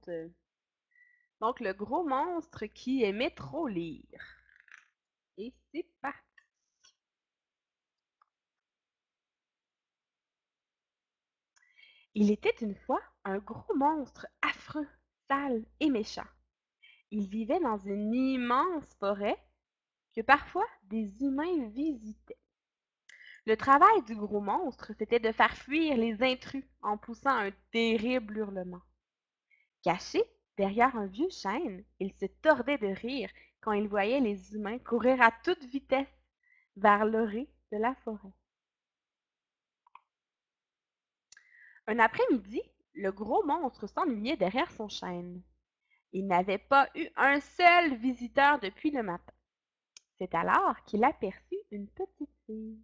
conte. Donc, le gros monstre qui aimait trop lire. Et c'est parti. Il était une fois un gros monstre affreux, sale et méchant. Il vivait dans une immense forêt que parfois des humains visitaient. Le travail du gros monstre, c'était de faire fuir les intrus en poussant un terrible hurlement. Caché derrière un vieux chêne, il se tordait de rire quand il voyait les humains courir à toute vitesse vers l'orée de la forêt. Un après-midi, le gros monstre s'ennuyait derrière son chêne. Il n'avait pas eu un seul visiteur depuis le matin. C'est alors qu'il aperçut une petite fille.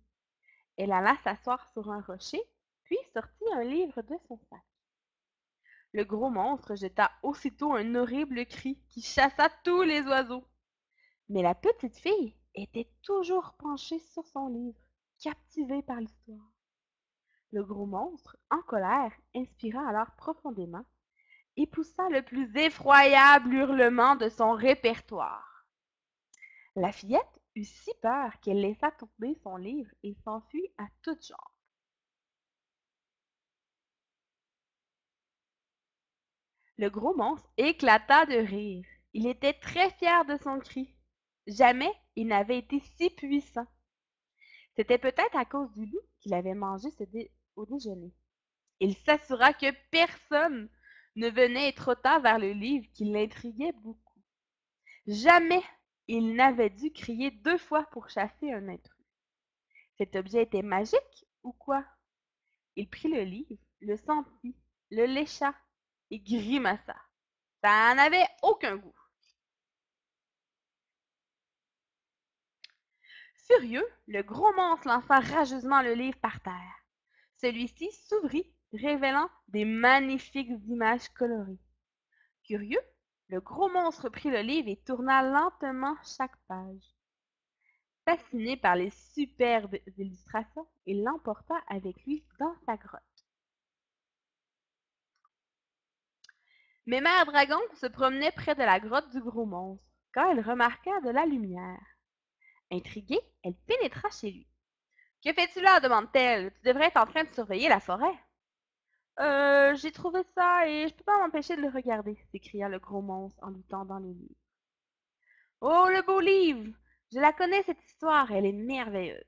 Elle alla s'asseoir sur un rocher, puis sortit un livre de son sac. Le gros monstre jeta aussitôt un horrible cri qui chassa tous les oiseaux. Mais la petite fille était toujours penchée sur son livre, captivée par l'histoire. Le gros monstre, en colère, inspira alors profondément et poussa le plus effroyable hurlement de son répertoire. La fillette eut si peur qu'elle laissa tomber son livre et s'enfuit à toutes jambes. Le gros monstre éclata de rire. Il était très fier de son cri. Jamais il n'avait été si puissant. C'était peut-être à cause du loup qu'il avait mangé au déjeuner. Il s'assura que personne ne venait trop tard vers le livre qui l'intriguait beaucoup. Jamais il n'avait dû crier 2 fois pour chasser un intrus. Cet objet était magique ou quoi? Il prit le livre, le sentit, le lécha et grimaça. Ça n'avait aucun goût. Furieux, le gros monstre lança rageusement le livre par terre. Celui-ci s'ouvrit, révélant des magnifiques images colorées. Curieux, le gros monstre prit le livre et tourna lentement chaque page. Fasciné par les superbes illustrations, il l'emporta avec lui dans sa grotte. Mais Mère Dragon se promenait près de la grotte du gros monstre quand elle remarqua de la lumière. Intriguée, elle pénétra chez lui. Que fais-tu là? Demande-t-elle. Tu devrais être en train de surveiller la forêt. J'ai trouvé ça et je peux pas m'empêcher de le regarder, s'écria le gros monstre en lui tendant le livre. Oh, le beau livre! Je la connais cette histoire, elle est merveilleuse.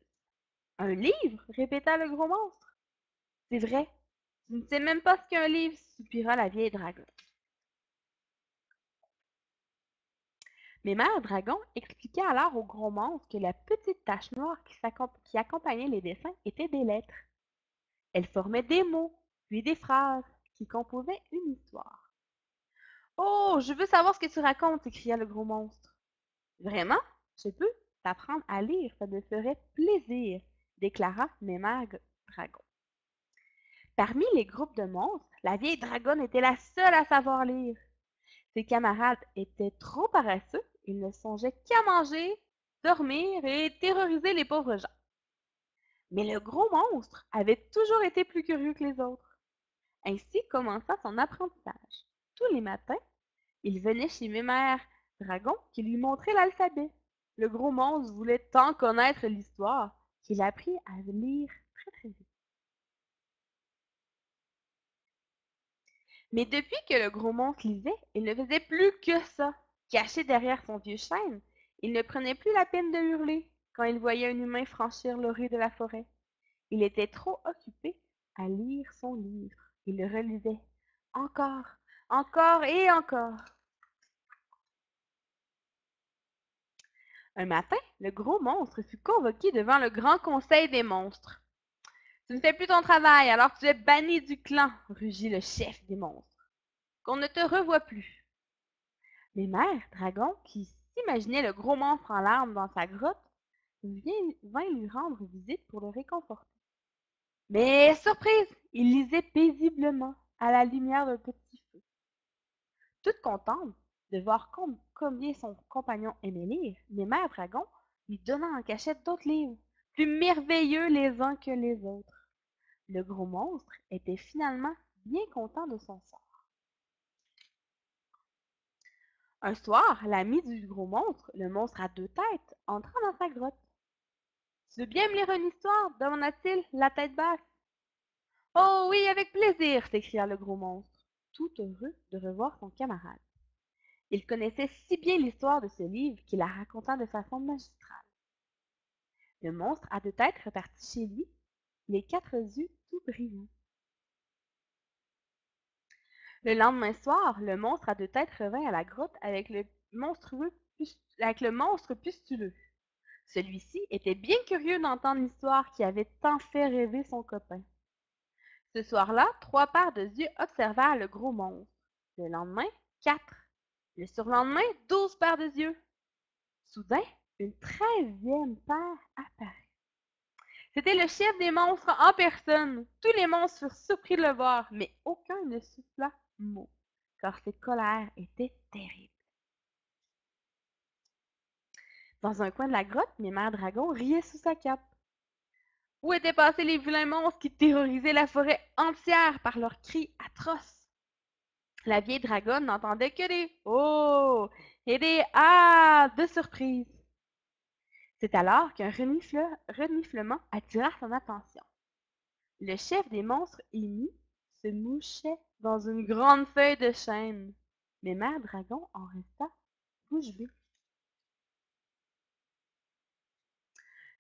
Un livre? Répéta le gros monstre. C'est vrai, tu ne sais même pas ce qu'est un livre, soupira la vieille dragon. Mais Mère Dragon expliqua alors au gros monstre que la petite tache noire qui accompagnait les dessins était des lettres. Elles formaient des mots, puis des phrases qui composaient une histoire. Oh, je veux savoir ce que tu racontes, s'écria le gros monstre. Vraiment? Je peux t'apprendre à lire, ça me ferait plaisir, déclara Mère Dragon. Parmi les groupes de monstres, la vieille dragonne était la seule à savoir lire. Ses camarades étaient trop paresseux, ils ne songeaient qu'à manger, dormir et terroriser les pauvres gens. Mais le gros monstre avait toujours été plus curieux que les autres. Ainsi commença son apprentissage. Tous les matins, il venait chez Mémère Dragon qui lui montrait l'alphabet. Le gros monstre voulait tant connaître l'histoire qu'il apprit à lire très très vite. Mais depuis que le gros monstre lisait, il ne faisait plus que ça. Caché derrière son vieux chêne, il ne prenait plus la peine de hurler quand il voyait un humain franchir l'orée de la forêt. Il était trop occupé à lire son livre. Il le relisait encore, encore et encore. Un matin, le gros monstre fut convoqué devant le grand conseil des monstres. Tu ne fais plus ton travail, alors que tu es banni du clan, rugit le chef des monstres. Qu'on ne te revoie plus. Mais Mère Dragon, qui s'imaginait le gros monstre en larmes dans sa grotte, vint lui rendre visite pour le réconforter. Mais surprise, il lisait paisiblement à la lumière d'un petit feu. Toute contente de voir combien son compagnon aimait lire, mais Mère Dragon lui donna en cachette d'autres livres, plus merveilleux les uns que les autres. Le gros monstre était finalement bien content de son sort. Un soir, l'ami du gros monstre, le monstre à deux têtes, entra dans sa grotte. Tu veux bien me lire une histoire demanda-t-il, la tête basse. Oh oui, avec plaisir s'écria le gros monstre, tout heureux de revoir son camarade. Il connaissait si bien l'histoire de ce livre qu'il la raconta de façon magistrale. Le monstre à deux têtes repartit chez lui, les quatre yeux tout brillants. Le lendemain soir, le monstre à deux têtes revint à la grotte avec le monstre pustuleux. Celui-ci était bien curieux d'entendre l'histoire qui avait tant fait rêver son copain. Ce soir-là, 3 paires de yeux observèrent le gros monstre. Le lendemain, 4. Le surlendemain, 12 paires de yeux. Soudain, une 13e paire apparut. C'était le chef des monstres en personne. Tous les monstres furent surpris de le voir, mais aucun ne souffla mot, car ses colères étaient terribles. Dans un coin de la grotte, Mémère Dragon riait sous sa cape. Où étaient passés les vilains monstres qui terrorisaient la forêt entière par leurs cris atroces? La vieille dragonne n'entendait que des oh et des ah de surprise. C'est alors qu'un reniflement attira son attention. Le chef des monstres émus se mouchait dans une grande feuille de chêne. Mais Mère Dragon en resta bouche bée.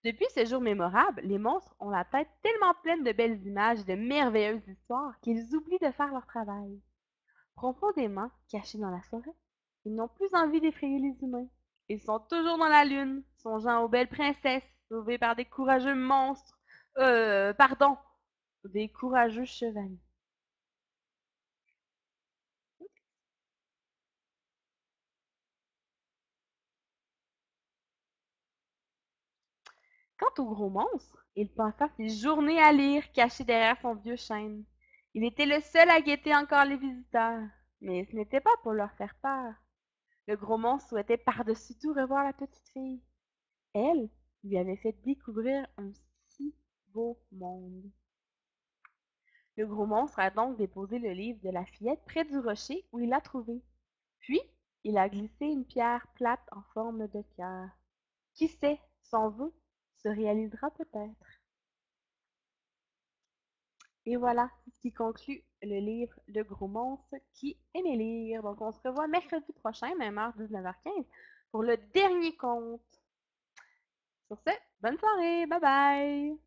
Depuis ce jour mémorable, les monstres ont la tête tellement pleine de belles images et de merveilleuses histoires qu'ils oublient de faire leur travail. Profondément cachés dans la forêt, ils n'ont plus envie d'effrayer les humains. Ils sont toujours dans la lune, songeant aux belles princesses sauvées par des courageux monstres. Pardon, des courageux chevaliers. Quant au gros monstre, il passa ses journées à lire, caché derrière son vieux chêne. Il était le seul à guetter encore les visiteurs, mais ce n'était pas pour leur faire peur. Le gros monstre souhaitait par-dessus tout revoir la petite fille. Elle lui avait fait découvrir un si beau monde. Le gros monstre a donc déposé le livre de la fillette près du rocher où il l'a trouvé. Puis, il a glissé une pierre plate en forme de cœur. Qui sait, son vœu se réalisera peut-être. Et voilà, c'est ce qui conclut le livre Le Gros Monstre qui aimait lire. Donc, on se revoit mercredi prochain, même heure 19h15, pour le dernier conte. Sur ce, bonne soirée, bye bye!